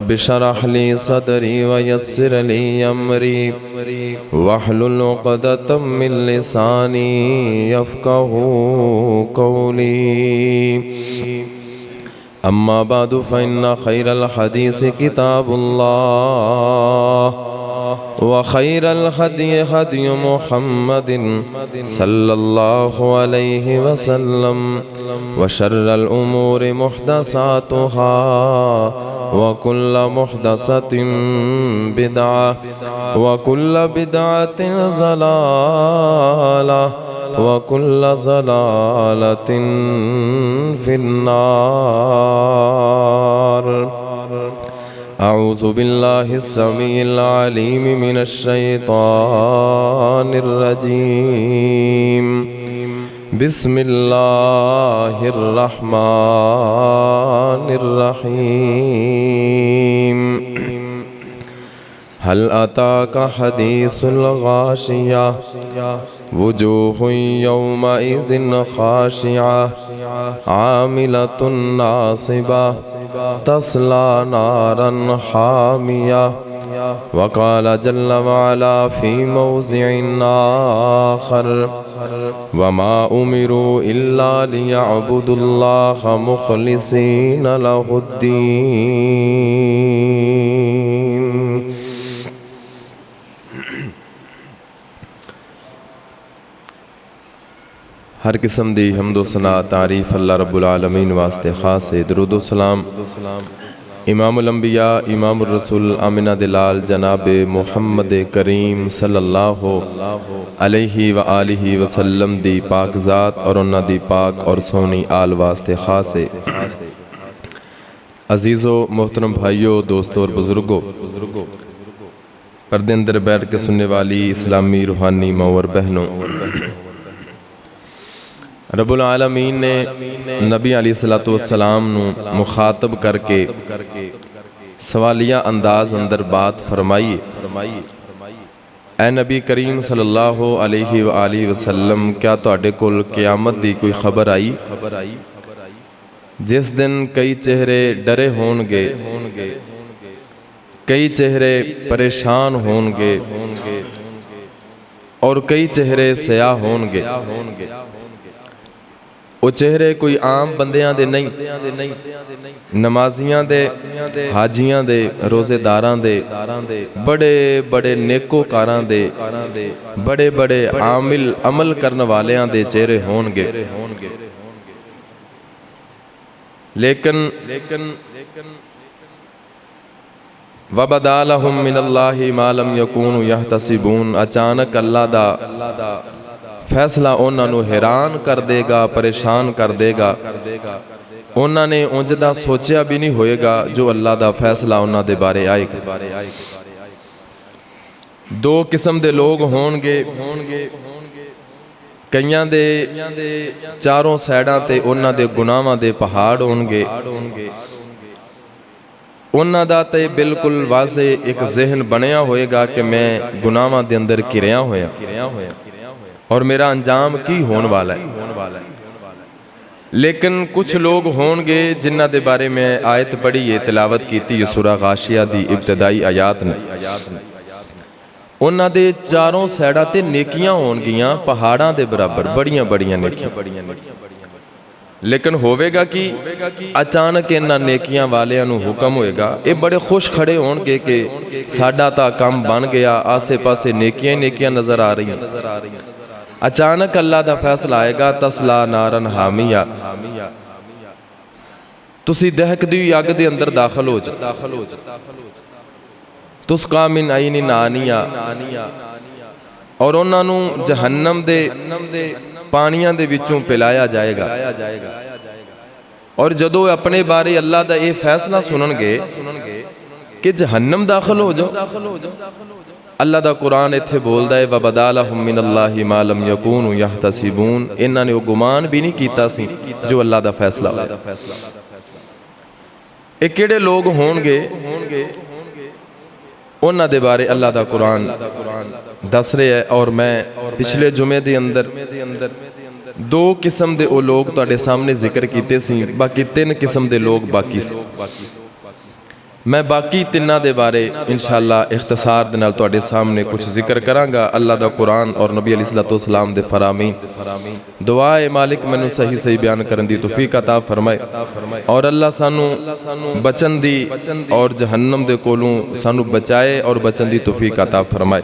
Rabbi शरह ली सदरी वयस्सिर ली अमरी वहलुल उक़दतम मिन लिसानी यफ़क़हू क़ौली। अम्मा बादु फ़इन्ना खैरल हदीस किताबुल्लाह व खैरल हदी हदी मुहम्मदिन सल्लल्लाहु अलैहि वसल्लम व शर्रल उमूरि मुहदसातुहा व कुल्ल मुहदसतिन बिदअ व कुल्ल बिदअतिन ज़लाला व कुल्ल ज़लालतिन फिन्नार। अऊज़ु बिल्लाहि स्समीइल अलीम मिनश शैतानिर रजीम। बिस्मिल्लाहिर रहमानिर रहीम। हल अताका हदीसुल गाशिया वुजूहुन यौमइज़िन खाशिया आमिलतुन नासिबा तस्ला नारन हामिया। वक़ाल जल्ल वअला फ़ी मौज़िइन आख़र वमा उमिरू इल्ला लियअबुदुल्लाह मुख़लिसीन लहुद्दीन। हर किस्म दी हम्दो सना तारीफ़ अल्लाह रब्बुल आलमीन वास्ते खास है। दरूदो सलाम इमामुल अंबिया इमामुर रसूल आमिना दिलाल जनाब मुहम्मद करीम सल्लल्लाहु अलैहि व आलिहि वसल्लम दी पाक ज़ात और उन्हां दी पाक और सोहनी आल वास्ते खास है। अजीज़ो मोहतरम भाइयों, दोस्तों और बुज़ुर्गों, पर्दे अंदर बैठ के सुनने वाली इस्लामी रूहानी माँ और बहनों, रब्बुल आलमीन ने नबी अलैहिस्सलातु वस्सलाम नू मुखातब करके सवालिया अंदाज अंदर बात फरमाई। ऐ नबी करीम सल्लल्लाहु अलैहि व आलिहि वसल्लम, क्या तुहाडे कोल क़यामत दी कोई खबर आई जिस दिन कई चेहरे डरे होणगे, कई चेहरे परेशान होणगे और कई चेहरे सयाह होणगे। वो चेहरे कोई आम बंदियां दे नहीं, नमाजियां दे, हाजियां दे, रोज़ेदारां दे, बड़े बड़े नेकोकारां दे, बड़े बड़े आमिल अमल करने वालियां दे चेहरे होणगे। लेकिन वबदा लहुम मिनल्लाहि मा लम यकूनु यहतसिबून। अचानक अल्लाह दा फैसला उन्होंने हैरान कर देगा, परेशान कर देगा। उन्होंने उंज दा सोचा भी नहीं होएगा जो अल्लाह दा फैसला उन्हों दे बारे आएगा। दो किस्म दे लोग होणगे, कईयां दे चारों साइडां ते उन्हों दे गुनाहां दे पहाड़ होणगे। उन्हों दा ते बिल्कुल वाज़े एक जहन बनया होएगा कि मैं गुनाहां दे अंदर घिरिया होया और मेरा अंजाम की होने वाला है। लेकिन कुछ लोग होंगे जिन्हां दे बारे में आयत पढ़ी है, तिलावत की सूरा गाशिया दी इब्तदाई आयात ने। उन्हां दे चारों साइडां ते नेकियां होणगियां पहाड़ां दे बराबर, बड़ियां बड़ियां नेकियां। लेकिन होवेगा कि अचानक इन्हां नेकियां वालियां नूं हुक्म होएगा, ये बड़े खुश खड़े होणगे कि साडा तां काम बन गया, आसे पासे नेकियां ही नेकियां नज़र आ रही। अचानक अल्लाह दा फैसला आएगा, तस्ला नारन हामिया, तुसी दहकदी हुई अग दे अंदर दाखिल हो जा। तुस्का मिन ऐनिन आनिया, और उन्हां नूं जहन्नम दे पानियां दे विचों पिलाया जाएगा। और जदों अपने बारे अल्लाह दा ये फैसला सुनणगे कि जहन्नम दाखिल हो जाओ, अल्लाह दा कुरान इत्थे बोलदा है वबदा लहुम मिनल्लाहि मा लम यकूनु यहतसिबून। इन्हां ने वो गुमान भी नहीं कीता सी जो अल्लाह दा फैसला। ये किहड़े लोग होणगे, उन्हां दे बारे अल्लाह दा कुरान दस रहा है। और मैं पिछले जुमे दे अंदर दो किस्म दे वो लोग तुहाडे सामने जिक्र कीते सी, बाकी तीन किस्म दे लोग बाकी सी। मैं बाकी तिन्ना दे बारे इंशाअल्लाह इख्तिसार दे नाल तुहाडे सामने कुछ जिक्र करांगा। अल्लाह दा कुरान और नबी अलैहिस्सलाम दे फरामीन। दुआ है मालिक मैनू सही सही बयान करन दी तौफीक अता फरमाए और अल्लाह सानू बचन दी और जहन्नम दे कोलों सानू बचाए और बचन दी तौफीक अता फरमाए।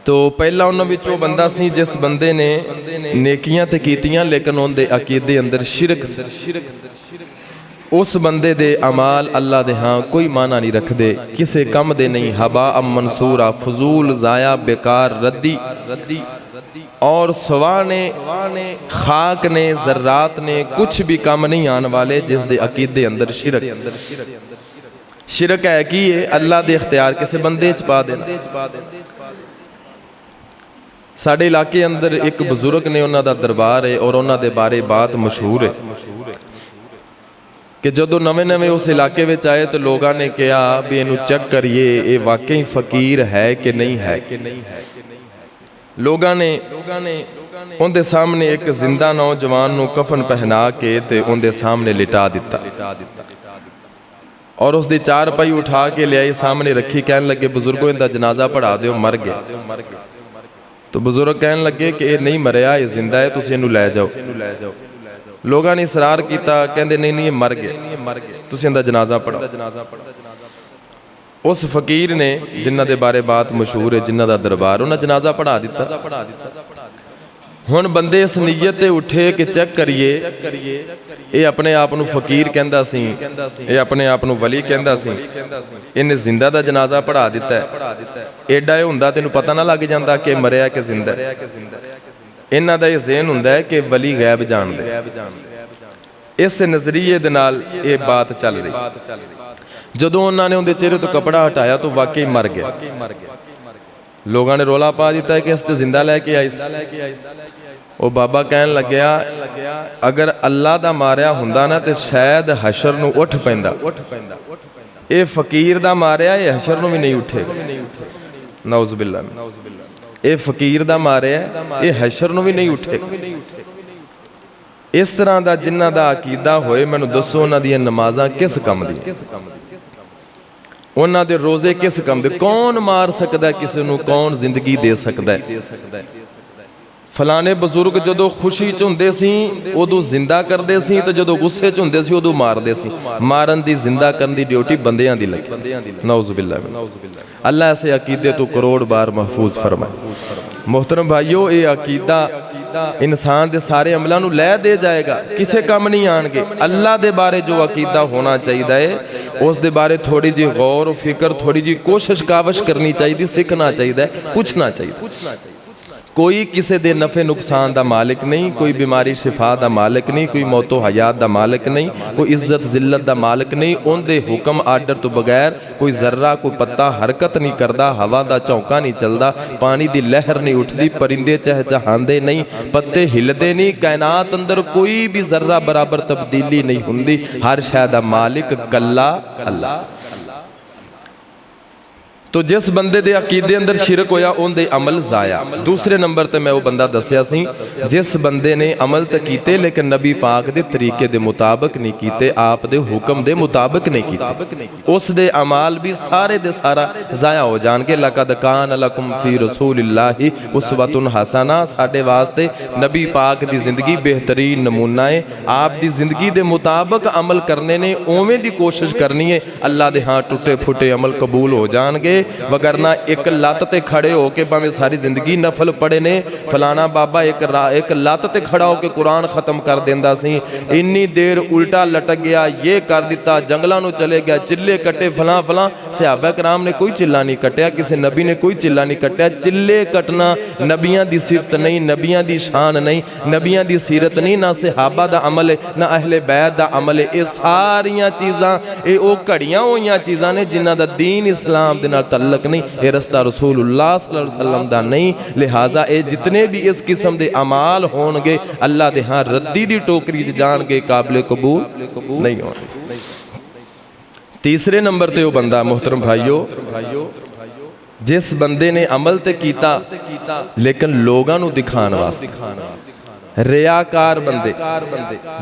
तो पहला उन्हां विचों बंदा सी जिस बंदे ने नेकियां ते कीतियां लेकिन उनके अकीदे अंदर शिरक सी। उस बंदे दे अमाल अल्लाह दे हाँ कोई माना नहीं रखते, किसी कम दे नहीं, हबा अम मंसूरा, फजूल ज़ाया बेकार रद्दी और सवा ने खाक ने ज़र्रात ने कुछ भी कम नहीं आने वाले जिस दे अकीदे अंदर शिरक है कि ये अल्लाह दे इख्तियार किसी बंदे च पा देना। साडे इलाके अंदर एक बजुर्ग ने, उन्हां दा दरबार है और उन्हां दे बारे बात मशहूर है कि जदों नवे नवे उस इलाके में आए तो लोगों ने कहा भी इनू चेक करिए ये वाकई फकीर है कि नहीं है। लोगों ने उनके सामने एक जिंदा नौजवान नू कफन पहना के ते उनके सामने लिटा दिता और उसकी चार पाई उठा के लियाई सामने रखी। कहन लगे बुजुर्गों इनका जनाजा पढ़ा दो, मर गया। तो बुजुर्ग कहन लगे कि ये नहीं मरिया, ये जिंदा है, तुसीं इनू लै जाओ। लोगों ने इसरार किया, कहते नहीं नहीं मर गए, तुसीं इहदा जनाजा पढ़ाओ। उस फकीर ने जिन्हां दे बारे बात मशहूर है, जिन्हां दा दरबार, उन्हें जनाजा पढ़ा दिता। हुण बंदे इस नीयत ते उठे कि चेक करिए ये अपने आप नूं फकीर कहंदा सी, ये अपने आप नूं वली कहंदा सी, इन्हें जिंदा दा जनाजा पढ़ा दिता है। एडा ये हुंदा तैनूं पता ना लग जांदा कि मरिया कि जिंदा। इन्हां दा ये ज़हन हुंदा है कि वली गैब जाणदे। इस नज़रिए दे नाल ये बात चल रही। जदों उन्होंने उनके चेहरे तो कपड़ा हटाया तो वाकई मर गया। लोगों ने रौला पा दिता है कि इस ते जिंदा लैके आई। वो बाबा कहन लग्या अगर अल्लाह दा मारिया हुंदा ना तो शायद हशर नूं उठ पैंदा। ये फकीर दा मारिया ये हशर नूं भी नहीं उठेगा। नौज़ बिल्लाह। ये फकीर दा मारिया ये हशर नूं भी नहीं उठेगा। इस तरह का जिन्हां दा अकीदा होए, मैनूं दसो उन्हां दियां नमाज़ां किस कम दी, उन्हां दे रोज़े किस कम दे? कौन मार सकता है किसी नूं, कौन जिंदगी दे सकता है? फलाने बजुर्ग जदों खुशी च हुंदे सी उदों जिंदा करदे सी ते जदों गुस्से च हुंदे सी उदों मारदे सी। मारन दी जिंदा करन दी ड्यूटी बंदियां दी लगी। नौज़ बिल्लाह। अल्लाह ऐसे अकीदे तो करोड़ बार महफूज फरमाए। मोहतरम भाइयों, ये अकीदा इंसान दे सारे अमलों नूं लै दे जाएगा, किसी कम नहीं आएंगे। अल्लाह दे बारे जो अकीदा होना चाहिए है उस दे बारे थोड़ी जी गौर फिक्र, थोड़ी जी कोशिश कावश करनी चाहिए, सीखना चाहिए, पूछना चाहिए। कोई किसी दे नफे नुकसान दा मालिक नहीं, कोई बीमारी शिफा दा मालिक नहीं, कोई मौतो हयात दा मालिक नहीं, कोई इज्जत जिल्लत दा मालिक नहीं। उनके हुक्म आर्डर तो बगैर कोई जर्रा कोई पत्ता हरकत नहीं करता, हवा का झोंका नहीं चलता, पानी की लहर नहीं उठती, परिंदे चहचहांदे नहीं, पत्ते हिलते नहीं, कायनात अंदर कोई भी जर्रा बराबर तब्दीली नहीं हुंदी। हर शै दा मालिक कल्ला अल्लाह। तो जिस बंदे दे अकीदे अंदर शिरक होया उनके अमल जाया। दूसरे नंबर ते मैं वो बंदा दसिया सी जिस बंदे ने अमल तो कीते लेकिन नबी पाक दे तरीके दे मुताबिक नहीं कीते, आप दे हुक्म दे मुताबिक नहीं कीते, उस दे अमाल भी सारे दे सारा जाया हो जाणगे। लक़द कान लकुम फी रसूलिल्लाहि उस्वतुन हसना, साडे वास्ते नबी पाक दी जिंदगी बेहतरीन नमूना है। आप दी जिंदगी दे मुताबिक अमल करने ने, उवें दी कोशिश करनी है, अल्लाह दे हां टुटे फुटे अमल कबूल हो जाणगे। वगरना एक लत ते खड़े होके भावें सारी जिंदगी नफल पढ़े ने, फलाना बाबा एक लत ते खड़ा होके कुरान खत्म कर देंदा सी, इन्नी देर उल्टा लटक गया, ये कर दिता, जंगलों में चले गया, चिल्ले कटे, फलां फलां। सहाबा कराम ने कोई चिल्ला नहीं कटिया, किसी नबी ने कोई चिल्ला नहीं कटिया। चिल्ले कटना नबियां दी सिफत नहीं, नबियां दी शान नहीं, नबियां दी सीरत नहीं, ना सहाबा दा अमल है, ना अहले बैत दा अमल है। ये सारियां चीज़ां ये वो घड़ियां हुई चीज़ां ने जिन्हां दा दीन इस्लाम दे नाल तल्लक नहीं, ये रस्ता रसूलुल्लाह सल्लल्लाहु अलैहि वसल्लम दा नहीं। लिहाजा ये जितने भी इस किस्म के अमाल होंगे अल्लाह दे हां रद्दी दी टोकरी च जाणगे, काबिल कबूल नहीं होंगे। तीसरे नंबर ते वो बंदा मोहतरम भाइयों जिस बंदे ने अमल ते कीता लेकिन लोगों नूं दिखाने वास्ते, रियाकार बंदे,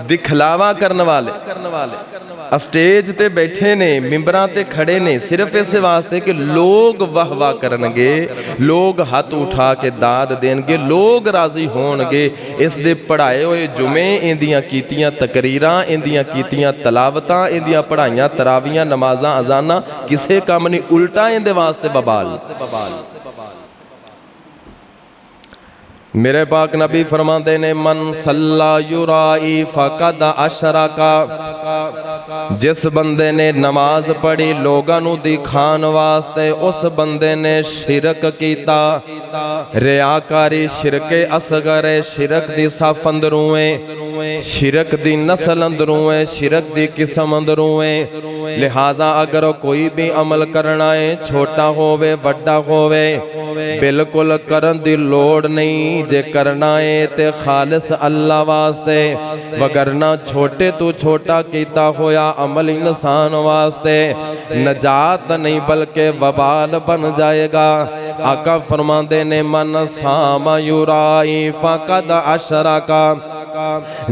दिखलावा करने वाले, स्टेज ते बैठे ने, मिंबरां ते खड़े ने सिर्फ इस वास्ते कि लोग वाह वाह करनगे, लोग हथ उठा के दाद देणगे, लोग राजी होणगे। इस दे पढ़ाए होए जुमे, इंदियां कीतियां तकरीरां, इंदियां कीतियां तलावतां, इंदियां पढ़ाइयां तरावियां, नमाजां, अजाना किसे काम नहीं, उल्टा इंदे वास्ते बबाल। मेरे पाक नबी फरमाते ने मन सल्ला युराई फकद अशरका, जिस बंदे ने नमाज पढ़ी लोगां नू दिखाण वास्ते उस बंदे ने शिरक कीता। रियाकारी शिरके असगर है, शिरक दी सफ अंदरों है, शिरक दी नस्ल अंदरों है, शिरक दी किस्म अंदरों है। लिहाजा अगर कोई भी अमल करना है, छोटा होवे वड्डा होवे, बिल्कुल करन दी लोड़ नहीं। जे करना है ते खालिस अल्लाह वास्ते, वगरना छोटे तो छोटा कीता होया अमल इंसान वास्ते नजात नहीं बल्कि वबाल बन जाएगा। आका फरमाते ने मन सामा युराई फकद अशरका,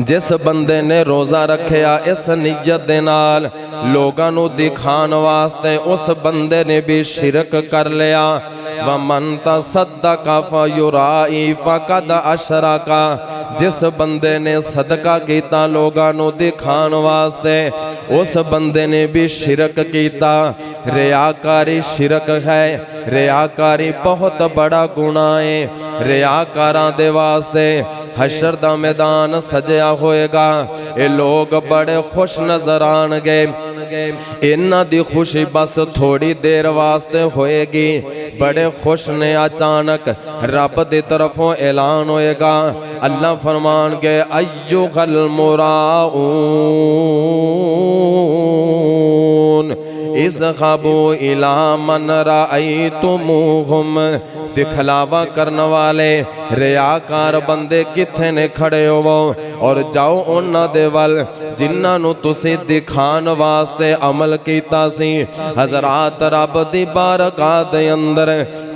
जिस बंदे ने रोज़ा रखिया इस नियत दे नाल लोगां नू दिखाण वास्ते, उस बंदे ने भी शिरक कर लिया। वमन तसद्दक़ फयुराई फकद अशरका, जिस बंदे ने सदका कीता लोगां नू दिखाण वास्ते उस बंदे ने भी शिरक कीता। रियाकारी शिरक है, रियाकारी बहुत बड़ा गुनाह है। रियाकारां दे वास्ते हशर दा मैदान सजया होएगा, ये लोग बड़े खुश नजर आणगे। इन्हां दी खुशी बस थोड़ी देर वास्ते होएगी। बड़े खुश ने, अचानक रब दी तरफों ऐलान होएगा। अल्लाह फरमानगे अय्युहल मुराऊन इज़हबू इला मन रअयतुमूहुम, दिखलावा करने वाले रियाकार बंदे किथे ने खड़े होवो और जाओ उन्हां दे वल जिन्हां नू तुसी दिखाण वास्ते अमल कीता सी। हज़रात रब दी बारगाह दे अंदर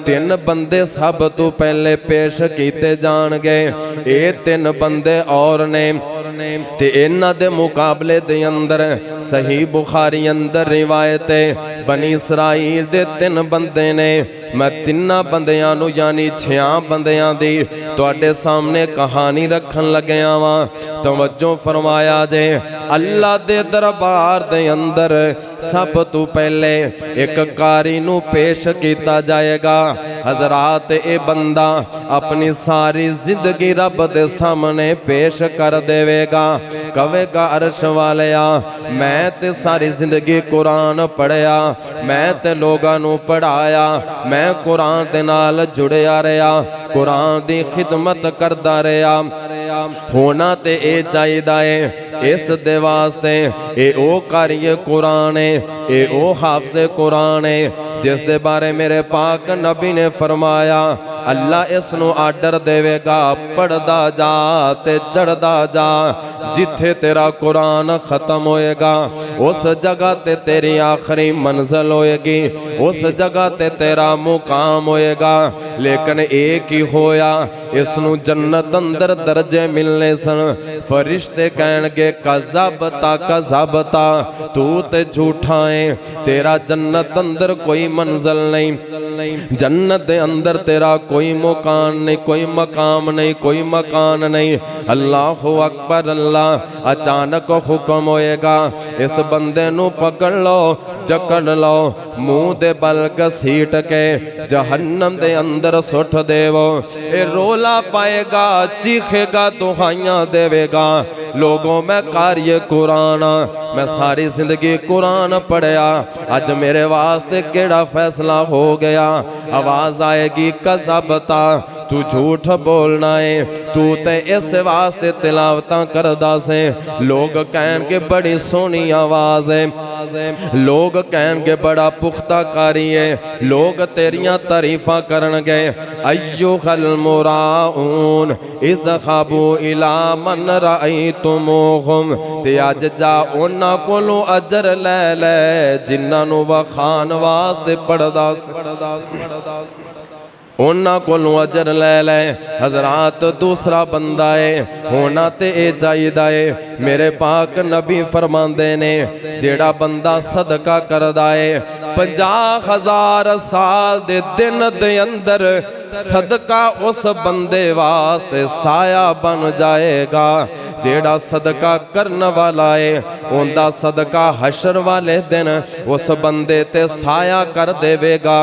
तीन बंदे सब तो पहले पेश किए जाणगे। ये तीन बंदे और ने ते इन्हां दे मुकाबले दे अंदर सही बुखारी अंदर रिवायत है बनी इसराइल दे तीन बंदे ने। मैं तिन्ना बंदियां नू यानी 6 बंदियां दी तुहाडे सामने कहानी रखन लग्या वां। तवज्जो फरमाया जे, अल्लाह दे दरबार दे अंदर सब तो पहले एक कारी नू पेश किया जाएगा। हजरात ए बंदा अपनी सारी जिंदगी रब दे सामने पेश कर देवेगा। कवेगा अर्श वालिया मैं ते सारी जिंदगी कुरान पढ़िया, मैं ते लोगां नू पढ़ाया, मैं कुरान दे नाल जुड़िया रहा, कुरान दी खिदमत करदा रहा। होना ते ए चाहिदा है इस दे वास्ते ए ओ कारिए कुरान है, ए ओ हाफिज़े कुरान है जिस दे बारे मेरे पाक नबी ने फरमाया अल्लाह इसनू आर्डर देवेगा पढ़दा जा ते चढ़दा जा। जिथे तेरा कुरान खत्म होएगा उस जगह ते तेरी आखिरी मंजिल होएगी, उस जगह ते तेरा मुकाम होएगा। लेकिन एक ही होया इसनू जन्नत अंदर दर्जे मिलने सन। फरिश्ते कहणगे कज़बता कज़बता, तू ते झूठा है, तेरा जन्नत अंदर कोई मंजिल नहीं, जन्नत दे अंदर तेरा कोई मुकाम नहीं, कोई मकाम नहीं, कोई मकान नहीं। अल्लाह अकबर अल्लाह। अचानक हुक्म होएगा इस बंदे नू पकड़ लो, जकड़ लो, मुंह दे बल घसीट के जहन्नम दे अंदर सुट देवो। ए रोला पाएगा, चीखेगा, दुहाइयां देवेगा, लोगों मैं कार्य कुरान, मैं सारी जिंदगी कुरान पढ़िया, अज मेरे वास्ते केड़ा फैसला हो गया। आवाज आएगी कज़बता, तू झूठ बोलना है, तू ते इस वास्ते तिलावतां करदा से। लोग कहणगे बड़ी सोहनी आवाज है, लोग कहणगे बड़ा पुख्ता कारी है, लोग तेरियां तारीफां करनगे। अय्युहल मुराऊन इज़हबू इला मन रअयतुमूहुम, ते अज जा उन्हां कोलों अजर लै ले जिन्हां नूं वखाण वास्ते पढ़दा। उन्हां कोलों अजर लै लै। हजरात दूसरा बंदा है होना ते ए चाहिदा है। मेरे पाक नबी फरमांदे ने जेड़ा बंदा सदका करदा है 50,000 साल दे दिन दे अंदर सदका उस बंदे वास्ते साया बन जाएगा। जेड़ा सदका करने वाला है उनका सदका हशर वाले दिन उस बंदे ते साया कर देवेगा।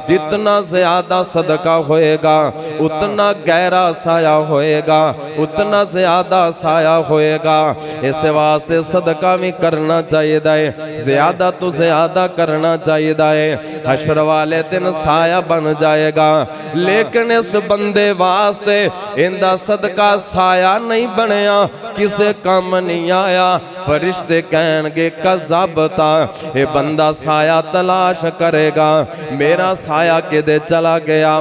जितना ज्यादा सदका होएगा उतना गहरा साया होएगा, उतना ज्यादा साया होएगा। इस वास्ते सदका भी करना चाहिए है, ज्यादा तो ज्यादा करना चाहिए है। हशर वाले दिन साया बन जाएगा। लेकिन इस बंदे वास्ते इनका सदका साया नहीं बनया, किसे काम नहीं आया। फरिश्ते कहणगे कज़बता, ये बंदा साया तलाश करेगा, मेरा साया किदे चला गया।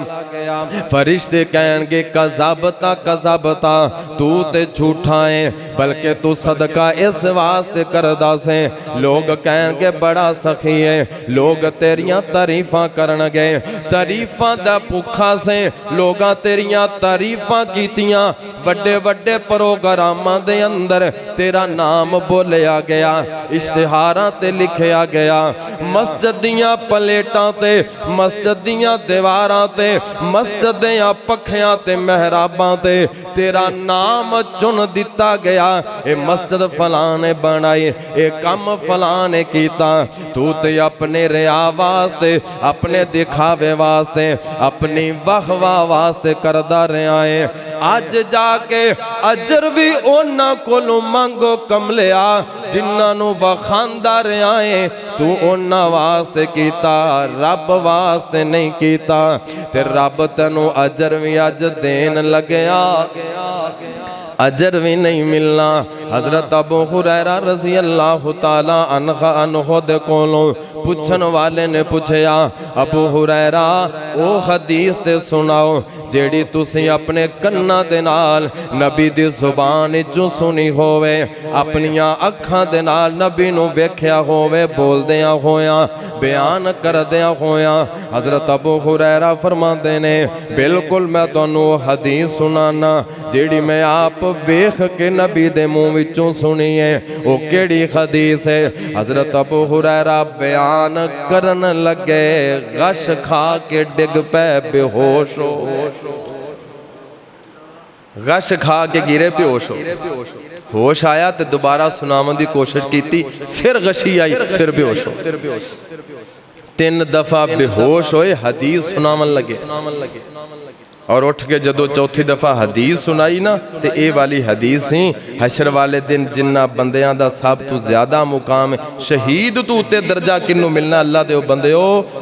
फरिश्ते कहणगे कज़बता कज़बता, तू ते झूठा है, बल्कि तू सदका इस वास्ते करदा से। लोग कहणगे बड़ा सखी है, लोग तेरियां तारीफां करनगे, तारीफां दा भुखा से लोगां तेरियां तारीफां कीतियां। वड्डे वड्डे प्रोग्रामां दे अंदर तेरा नाम बोलिया गया, इश्तिहारां ते लिखिया गया, मस्जिद दियां प्लेटां ते, मस्जिद दियां दीवारां ते, मस्जिद दियां पखियां ते महराबां ते तेरा नाम चुन दिता गया। ये मस्जिद फलां ने बनाई, ये कम फलां ने कीता। तू ते अपने रिया वास्ते, अपने दिखावे वास्ते, अपनी वाहवाह वास्ते करदा रहा है। अज जाके अजर भी उन्हां कोलों मंगो कमलिया जिन्हां नूं वखांदा रहा है। तू उन्हां वास्ते कीता, रब वास्ते नहीं कीता, ते रब तैनूं अजर भी अज देन लगया, अजर भी नहीं मिलना। हजरत अबू हुरैरा रज़ी अल्लाह तआला अन्हु दे कोलों पुछन वाले ने पूछया, अबू हुरैरा ओ हदीस ते सुनाओ जेड़ी तुसी अपने कन्ना दे नाल नबी दी जुबान विचों सुनी होवे, अपनियां अखां दे नाल नबी नूं वेख्या होवे, बोलदियां होया, बयान करदियां होया। हजरत अबू हुरैरा फरमांदे ने बिल्कुल मैं तुहानूं हदीस सुनाना जेड़ी मैं आप वेख के नबी दे मुंह विचों सुनी है। वो केड़ी हदीस है? हजरत अबू हुरैरा बयान करन लगे, गश खा के डिग पे बेहोश हो, गश खा के गिरे बेहोश हो। होश आया तो दोबारा सुनावन की कोशिश की, फिर गशी आई, फिर बेहोश हो। 3 दफा बेहोश होए, हदीस सुनावन लगे और उठ के जदों चौथी दफा हदीस सुनाई ना, तो ये वाली हदीस ही हशर वाले दिन जिन्ना बंदियां दा सब तो ज्यादा मुकाम शहीद तो उत्ते दर्जा किन्नू मिलना। अल्लाह दे बंदे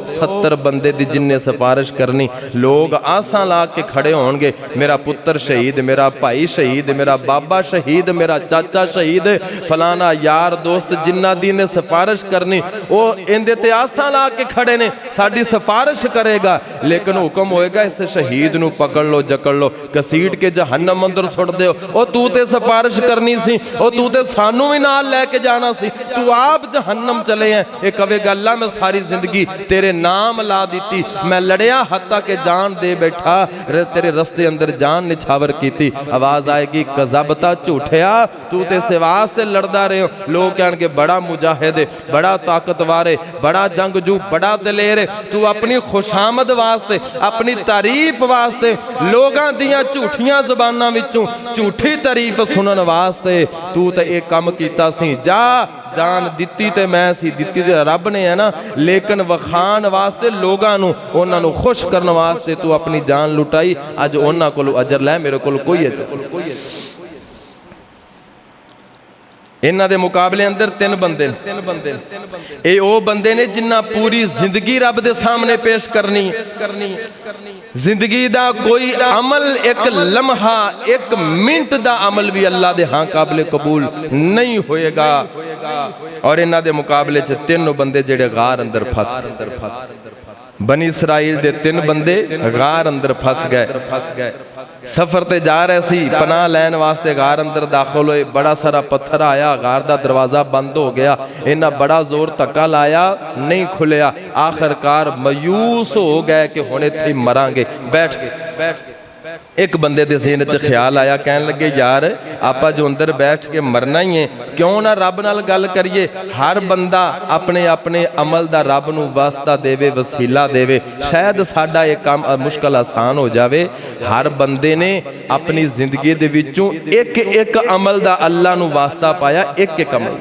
70 बंदे दी जिन्ने सिफारिश करनी, लोग आसां ला के खड़े होणगे, मेरा पुत्र शहीद, मेरा भाई शहीद, मेरा बाबा शहीद, मेरा चाचा शहीद, फलाना यार दोस्त जिन्ना दी ने सिफारिश करनी, वो इंदे ते आसां ला के खड़े ने, साडी सिफारिश करेगा। लेकिन हुक्म होएगा इस शहीद नू पकड़ लो, जकड़ लो, घसीट के जहन्नम अंदर सुट दो। ओ तू ते सिफारिश करनी सी, ओ तू ते सानू भी नाल लेके जाना सी, तू आप जहन्नम चले हैं। ये कवेगा अल्लाह मैं सारी जिंदगी तेरे नाम ला दी, मैं लड़िया हत्ता के जान दे बैठा, तेरे रस्ते अंदर जान निछावर की। आवाज आएगी कज़बता, झूठिया तू ते सिवास से लड़दा रहे हो। लोग कहणगे बड़ा मुजाहिद है, बड़ा ताकतवर है, बड़ा जंगजू, बड़ा दलेर है। तू अपनी खुशामद वास्ते, अपनी तारीफ वास्ते, लोगां दियां झूठियां ज़बानां विचों झूठी तारीफ सुनन वास्ते तू ते एक काम कीता सी। जा जान दिती ते मैं सी, दिती ते रब ने है ना, लेकिन वखान वास्ते लोगां नूं, उन्हां नूं खुश करन वास्ते तू अपनी जान लुटाई। अज उन्हां कोलों अजर लै, मेरे कोल कोई अजर। इन्हां दे मुकाबले अंदर 3 बंदे, ये वो बंदे ने जिन्हां पूरी जिंदगी रब दे सामने पेश करनी। जिंदगी दा कोई अमल, एक लम्हा, 1 मिनट दा अमल भी अल्लाह दे हां काबिल कबूल नहीं होएगा। और इन्हां दे मुकाबले च 3 बंदे जेड़े गार अंदर फस गए। बनी इसराइल दे 3 बंदे गार अंदर फस गए। सफर ते जा रहे सी, पनाह लैन वास्ते गार अंदर दाखिल होए, बड़ा सारा पत्थर आया, गार दा दरवाज़ा बंद हो गया, इन्ना बड़ा जोर धक्का लाया, नहीं खुलिया। आखिरकार मायूस हो गए कि हुण इत्थे मरांगे, बैठ गए। एक बंदे दे ज़हन च ख्याल आया, कहन लगे यार आपां जो अंदर बैठ के मरना ही है, क्यों ना रब नाल गल करिए। हर बंदा अपने अपने अमल दा रब नूं वास्ता देवे, वसीला देवे, शायद साडा ये काम मुश्किल आसान हो जावे। हर बंदे ने अपनी जिंदगी दे विचों एक एक अमल दा अल्लाह नूं वास्ता पाया, एक एक अमल।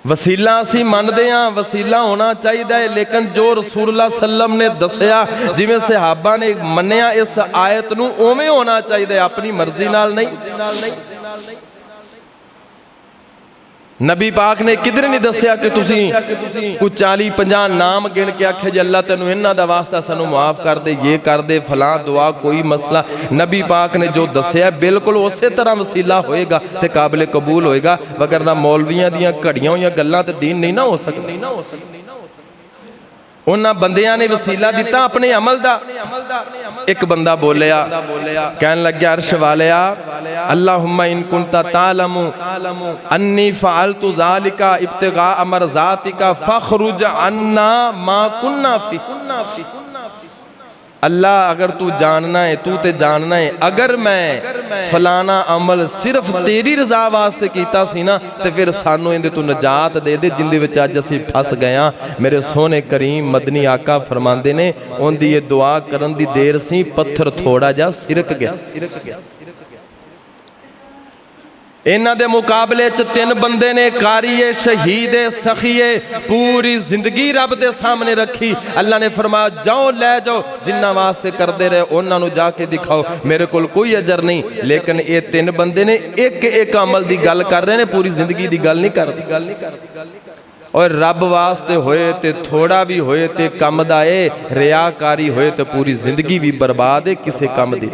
वसीला असीं मनदे हां, वसीला होना चाहिए है, लेकिन जो रसूलुल्लाह सल्लम ने दसिया, जिवें सहाबा ने मन्निया, इस आयत नूं उवें होना चाहिए, अपनी मर्जी नाल नहीं। नबी पाक ने किधर नहीं दसिया कि तुसीं कोई 40-50 नाम गिन के आखे जी अल्लाह तेनू इन्हां दा वास्ता सानू माफ़ कर दे, ये कर दे, फलां दुआ, कोई मसला। नबी पाक ने जो दसिया बिल्कुल उस तरह वसीला होएगा ते काबिल कबूल होएगा, वगरना मौलवियां दियां घड़ियां होईयां गल्लां ते दीन नहीं ना हो सकदी। उन्हां बंदियां ने वसीला दिता अपने अमल दा। एक बंदा बोलिया, कहन लग्या अर्श वालिया, अल्लाहुम्मा इन कुंता तालमु अन्नी फ़अलतु ज़ालिका इब्तिगा मरज़ातिका फ़ख़रुज अन्ना मा कुन्ना फ़ी। अल्लाह अगर तू जानना है, तू ते जानना है, अगर मैं फलाना अमल सिर्फ तेरी रजा वास्ते कीता सी ना, तो फिर सानू इहदे तू नजात दे दे जिंदे विच अज असीं फस गए हां। मेरे सोहने करीम मदनी आका फरमांदे ने, उहदी ये दुआ करन दी देर सी, पत्थर थोड़ा जा सिरक गया। इन्हां दे मुकाबले च 3 बंदे ने, कारीए, शहीदे, सखीए, पूरी जिंदगी रब दे सामने रखी। अल्लाह ने फरमाया जाओ ले जाओ, जिन्ना वास्ते करते रहे उन्हां नूं जाके दिखाओ, मेरे कोल कोई अजर नहीं। लेकिन ये 3 बंदे ने एक एक अमल की गल कर रहे हैं, पूरी जिंदगी की गल नहीं कर। और रब वास्ते होए ते थोड़ा भी होए ते कम दा ए, रियाकारी होए तो पूरी जिंदगी भी बर्बाद है, किसी कम दी।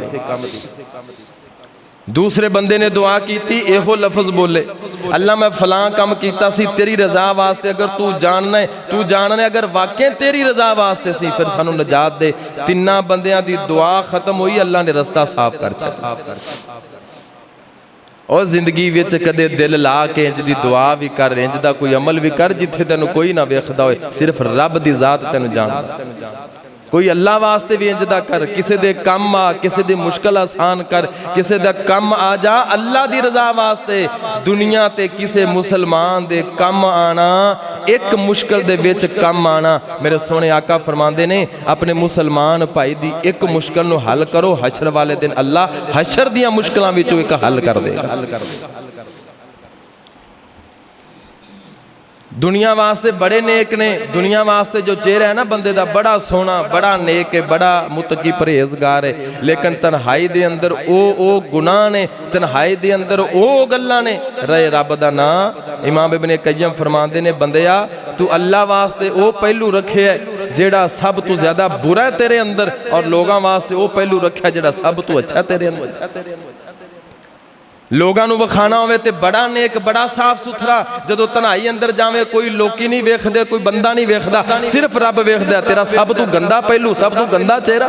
दूसरे बंदे ने दुआ की, एहो लफ्ज बोले, अल्लाह मैं फलां काम कीता सी तेरी रजा वास्ते, अगर तू जानना है अगर वाकई तेरी रजा वास्ते सी, फिर सानू नजात दे। 3 बंदियां दी दुआ खत्म हुई, अल्लाह ने रस्ता साफ कर छड्या। और जिंदगी विच कदे दिल ला के इंज दी दुआ भी कर, इंज दा कोई अमल भी कर जिथे तेनू कोई ना वेखदा होए, सिर्फ रब दी जात तेनू जानदा। कोई अल्लाह वास्ते भी इंज दा कर, किसी दे कम आ, किसी दी मुश्किल आसान कर, किसी दा कम आ जा, अल्लाह दी रजा वास्ते। दुनिया ते किसी मुसलमान दे कम आना, एक मुश्किल दे विच कम आना। मेरे सोहने आका फरमांदे ने, अपने मुसलमान भाई दी एक मुश्किल नूं हल करो, हशर वाले दिन अल्लाह हशर दियां मुश्किलां विचों एक हल कर देगा। दुनिया वास्ते बड़े नेक ने, दुनिया वास्ते जो चेहरा है ना बंदे दा बड़ा सोहना, बड़ा नेक है, बड़ा मुतकी परहेजगार है, लेकिन तन्हाई दे अंदर ओ गुनाह ने, तन्हाई दे अंदर ओ गल्लां ने, रहे रब दा नां। इमाम इब्ने कय्यम फरमांदे ने, बंदिया तू अल्लाह वास्ते ओ पहलू रखे है जेड़ा सब तो ज्यादा बुरा है तेरे अंदर, और लोगों वास्ते ओ पहलू रखा जेड़ा सब तो अच्छा तेरे अंदर। लोगों नूं वखाना होवे ते बड़ा नेक, बड़ा साफ सुथरा, जदों तन्हाई अंदर जावे कोई लोकी नहीं वेखदे, कोई बंदा नहीं वेखदा, सिर्फ रब वेखदा तेरा सब तो गंदा पहलू, सब तो गंदा चेहरा।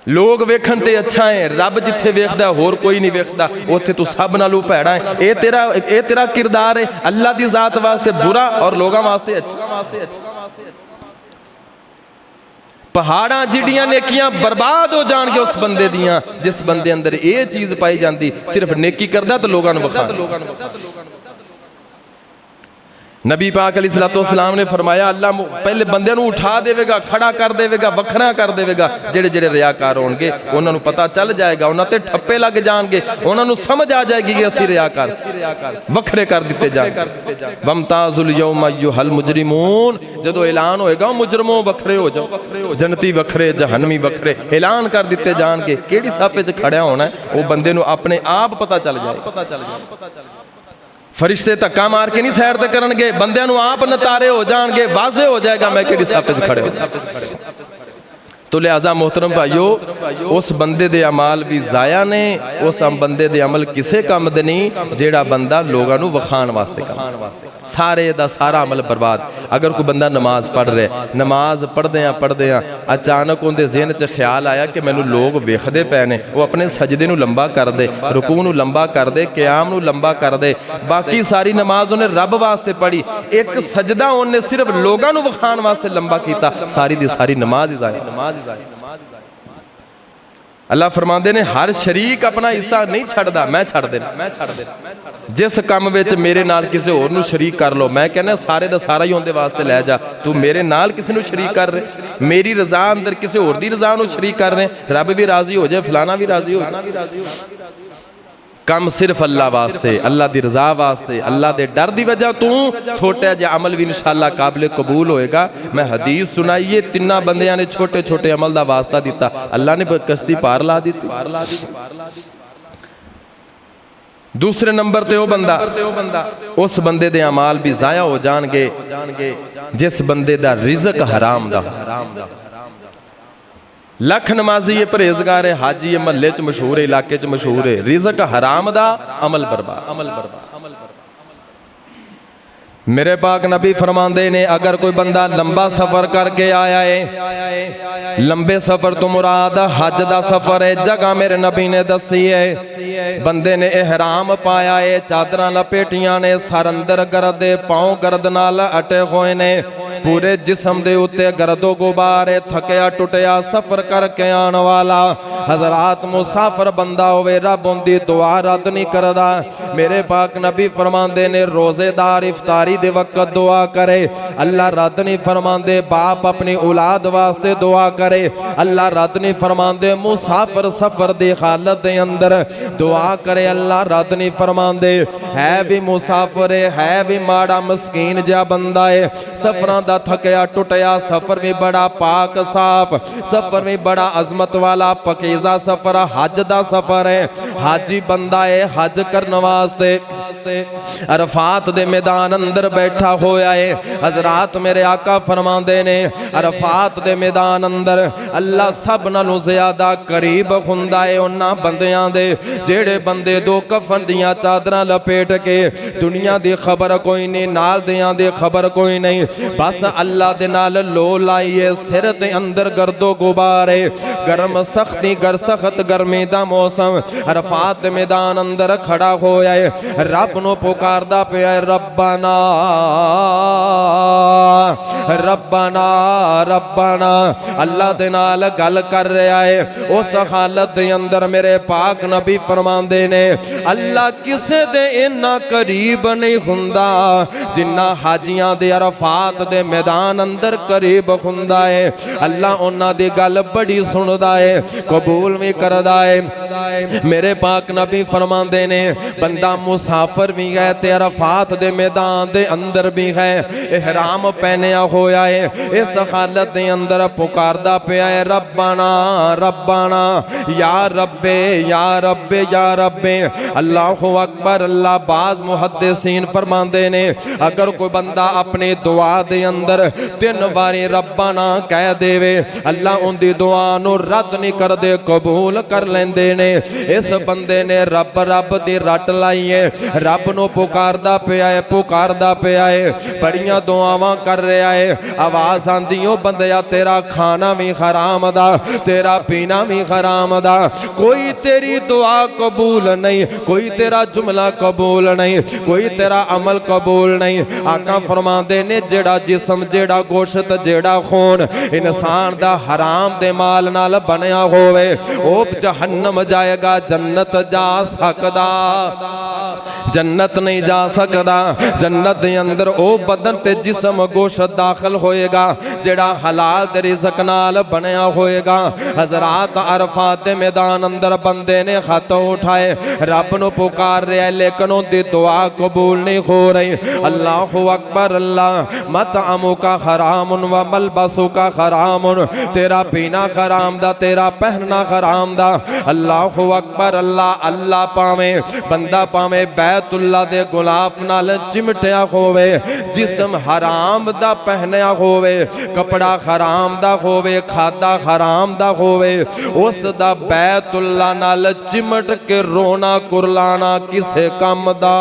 लोग वेखण ते अच्छा है, रब जिथे वेखदा होर कोई नहीं वेखदा, उत्थे तू सब नालों भैड़ा है। ये तेरा किरदार है, अल्लाह दी जात वास्ते बुरा और लोगों वास्ते अच्छा। पहाड़ा जिड़ियां नेकियां बर्बाद हो जाणगे उस बंदे दियां जिस बंदे अंदर ये चीज पाई जाती, सिर्फ नेकी करदा तो लोगों नूं विखा। नबी पाक अलैहिस्सलाम ने फरमाया, अल्लाह पहले बंदे नूं उठा देवेगा, खड़ा कर देवेगा, वखरा कर देवेगा। जेड़े जेड़े रियाकार होणगे उन्हां नूं पता चल जाएगा, उन्हां ते ठप्पे लग जाणगे, उन्हां नूं समझ आ जाएगी कि असीं रियाकार वखरे कर दिते जाणगे। वमताजुल यौमा अय्युहल मुजरिमून, जदों ऐलान होएगा मुजरमों वखरे हो जाओ, जन्नती वखरे, जहन्नमी वखरे, ऐलान कर दिते जाणगे। किहड़ी साफे च खड़िया होना है वो बंदे नूं अपने आप पता चल जाए। फरिश्ते धक्का मार के नहीं सैर ते करनगे, बंदियां नूं आप नतारे हो जाणगे, वाजे हो जाएगा मैं किहड़ी साफे च खड़े हो। तो लिहाजा मोहतरम भाइयों, उस बंदे दे अमाल भी जाया ने, उस बंदे दे अमल किसे काम दे नहीं जेड़ा बंदा लोगां नूं वखाण वास्ते ਸਾਰੇ ਦਾ ਸਾਰਾ ਅਮਲ ਬਰਬਾਦ। ਅਗਰ ਕੋਈ ਬੰਦਾ ਨਮਾਜ਼ ਪੜ੍ਹ ਰਿਹਾ, ਨਮਾਜ਼ ਪੜ੍ਹਦਿਆਂ ਅਚਾਨਕ ਉਹਦੇ ਜ਼ਿਹਨ 'ਚ ਖਿਆਲ ਆਇਆ ਕਿ ਮੈਨੂੰ ਲੋਕ ਵੇਖਦੇ ਪਏ ਨੇ, ਉਹ ਆਪਣੇ ਸਜਦੇ ਨੂੰ ਲੰਬਾ ਕਰ ਦੇ, ਰੁਕੂ ਨੂੰ ਲੰਬਾ ਕਰ ਦੇ, ਕਿਆਮ ਨੂੰ ਲੰਬਾ ਕਰ ਦੇ। ਬਾਕੀ ਸਾਰੀ ਨਮਾਜ਼ ਉਹਨੇ ਰੱਬ ਵਾਸਤੇ ਪੜ੍ਹੀ, ਇੱਕ ਸਜਦਾ ਉਹਨੇ ਸਿਰਫ ਲੋਕਾਂ ਨੂੰ ਵਿਖਾਉਣ ਵਾਸਤੇ ਲੰਬਾ ਕੀਤਾ, ਸਾਰੀ ਦੀ ਸਾਰੀ ਨਮਾਜ਼ ਹੀ ਜ਼ਾਇਆ। ਅੱਲਾਹ ਫਰਮਾਉਂਦੇ ਨੇ ਹਰ ਸ਼ਰੀਕ ਆਪਣਾ ਹਿੱਸਾ ਨਹੀਂ ਛੱਡਦਾ, ਮੈਂ ਛੱਡ ਦੇਣਾ। ਜਿਸ ਕੰਮ ਵਿੱਚ ਮੇਰੇ ਨਾਲ ਕਿਸੇ ਹੋਰ ਨੂੰ ਸ਼ਰੀਕ ਕਰ ਲੋ, ਮੈਂ ਕਹਿੰਦਾ ਸਾਰੇ ਦਾ ਸਾਰਾ ਹੀ ਉਹਦੇ ਵਾਸਤੇ ਲੈ ਜਾ। ਤੂੰ ਮੇਰੇ ਨਾਲ ਕਿਸੇ ਨੂੰ ਸ਼ਰੀਕ ਕਰ ਰਿਹਾ, ਮੇਰੀ ਰਜ਼ਾ ਅੰਦਰ ਕਿਸੇ ਹੋਰ ਦੀ ਰਜ਼ਾ ਨੂੰ ਸ਼ਰੀਕ ਕਰ ਰਹੇ, ਰੱਬ ਵੀ ਰਾਜ਼ੀ ਹੋ ਜਾਏ, ਫਲਾਣਾ ਵੀ ਰਾਜ਼ੀ ਹੋ ਜਾਏ। ਕੰਮ ਸਿਰਫ ਅੱਲਾਹ ਵਾਸਤੇ, ਅੱਲਾਹ ਦੀ ਰਜ਼ਾ ਵਾਸਤੇ, ਅੱਲਾਹ ਦੇ ਡਰ ਦੀ ਵਜ੍ਹਾ ਤੂੰ ਛੋਟਾ ਜਿਹਾ ਅਮਲ ਵੀ ਇਨਸ਼ਾਅੱਲਾ ਕਾਬਿਲ ਕਬੂਲ ਹੋਏਗਾ। ਮੈਂ ਹਦੀਸ ਸੁਣਾਈਏ, ਤਿੰਨਾਂ ਬੰਦਿਆਂ ਨੇ ਛੋਟੇ ਛੋਟੇ ਅਮਲ ਦਾ ਵਾਸਤਾ ਦਿੱਤਾ, ਅੱਲਾਹ ਨੇ ਕਸ਼ਤੀ ਪਾਰ ਲਾ ਦਿੱਤੀ। दूसरे नंबर ते वो बंदा उस बंदे दे अमाल भी ज़ाया हो जाएंगे जिस बंदे दा रिज़्क हराम दा। लख नमाजी है, परहेजगार है, हाजी है, महल्ले च मशहूर है, इलाके च मशहूर है, रिज़्क हराम दा, अमल बर्बाद। मेरे पाक नबी फरमांदे ने अगर कोई बंदा लंबा सफ़र करके आया है, लंबे सफ़र तो मुराद हज दा सफ़र है, जगह मेरे नबी ने दसी है। बंदे ने एहराम पाया है, चादरां लपेटियां ने, सर अंदर गर्द, पाँव गर्द नाल अटे होए ने, पूरे जिस्म दे उत्ते गर्दो गुबार है, थकिया टुटिया सफ़र करके आने वाला हज़रात मुसाफिर बंदा होवे, रब उनदी दुआ रद्द नहीं करदा। मेरे पाक नबी फरमांदे ने रोज़ेदार इफ्तारी दे वक्त दुआ करे, अल्लाह रद्द नहीं फरमांदे। बाप अपनी औलाद वास्ते दुआ करे, अल्लाह रद्द नहीं फरमांदे। मुसाफिर सफ़र दी हालत दे अंदर दुआ करे, अल्लाह रद्द नहीं फरमांदे। है भी मुसाफिर है भी माड़ा मस्कीन जिहा बंदा है, सफ़रां दा थकिया टुटिया, सफ़र भी बड़ा पाक साफ, सफ़र भी बड़ा अजमत वाला पकीज़ा सफ़र, हज दा सफ़र है, हाजी बंदा है, हज करने वास्ते अरफात दे मैदान अंदर बैठा होया है। हज़रात मेरे आका फरमांदे ने अरफात दे मैदान अंदर अल्लाह सब नालों ज़्यादा करीब हुंदा है उन्हां बंदियां दे जेड़े बंदे दो कफन दियां चादरां लपेट के दुनिया दी खबर कोई नहीं, नाल दियां दी खबर कोई नहीं, बस अल्लाह दे नाल लो लाइए, सिर दे अंदर गर्दो गुबार है, गर्म सख्ती सख्त गर्मी दा मौसम, अरफात दे मैदान अंदर खड़ा होया है, रब नू पुकारदा पिया है, रब्बाना रब्बाना रब्बाना, अल्लाह दे नाल गल कर रहा है। उस हालत दे अंदर मेरे पाक नबी फरमांदे ने अल्लाह किसे दे इन्ना करीब नहीं हुंदा जिन्ना हाजियां दे अरफात दे मैदान अंदर करीब हुंदा है। अल्लाह उन्हां दी गल बड़ी सुनदा है, कबूल भी करदा है। मेरे पाक नबी फरमांदे ने बंदा मुसाफिर भी है ते अरफात दे मैदान दे अंदर भी है, इहराम पहनिया होया है, इस हालत दे अंदर पुकारदा पिया है, रब्बाना रब्बाना, या रब्बे या रब्बे या रब्बे, अल्लाहु अकबर। अल्लाह बाज मुहद्दिसीन फरमांदे ने अगर कोई बंदा अपनी दुआ दे अंदर 3 बारी रब्बाना कह देवे, अल्लाह उनकी दुआ नू रद्द नहीं करदे, कबूल कर लेंदे ने। इस बंदे ने रब रब दी रट लाई है, रब नू पुकारदा पिया है, पुकारदा पिया है, बड़ियां दुआवां कर रहा है, आवाज आंदी ओ बंदिया तेरा खाना भी हराम दा, तेरा पीना भी हराम दा, कोई तेरी दुआ कबूल नहीं, कोई तेरा जुमला कबूल नहीं, कोई तेरा अमल कबूल नहीं। आका फरमांदे ने जेड़ा जिस्म जेड़ा गोश्त जेड़ा खून इंसान दा हराम दे माल नाल बनया होवे ओ जहन्नम जाएगा, जन्नत जा सकदा, जन्नत नहीं जा सकदा। जन्नत दे अंदर ओ बदन ते जिस्म गोश्त दाखिल होएगा जेड़ा हलाल दे रिज़्क नाल बनया होएगा। हज़रात अरफात दे मैदान अंदर बंदे ने हाथ उठाए, रब नू पुकार रहा है लेकिन उनकी दुआ कबूल नहीं हो रही। अल्लाहु अकबर। अल्लाह मतअमु का हरामुन व मलबसु का हरामुन, तेरा पीना हराम दा, तेरा पहनना हराम दा। अल्लाहु अकबर। अल्लाह अल्लाह पावे बंदा पावे बैतुल्ला दे गुलाफ नाल चिमटिया होवे, जिस्म हराम दा पहनया होवे, कपड़ा हराम दा होवे, खादा हराम दा होवे, उस दा बैतुल्ला नाल चिमट के रोना कुरलाना किसे काम दा।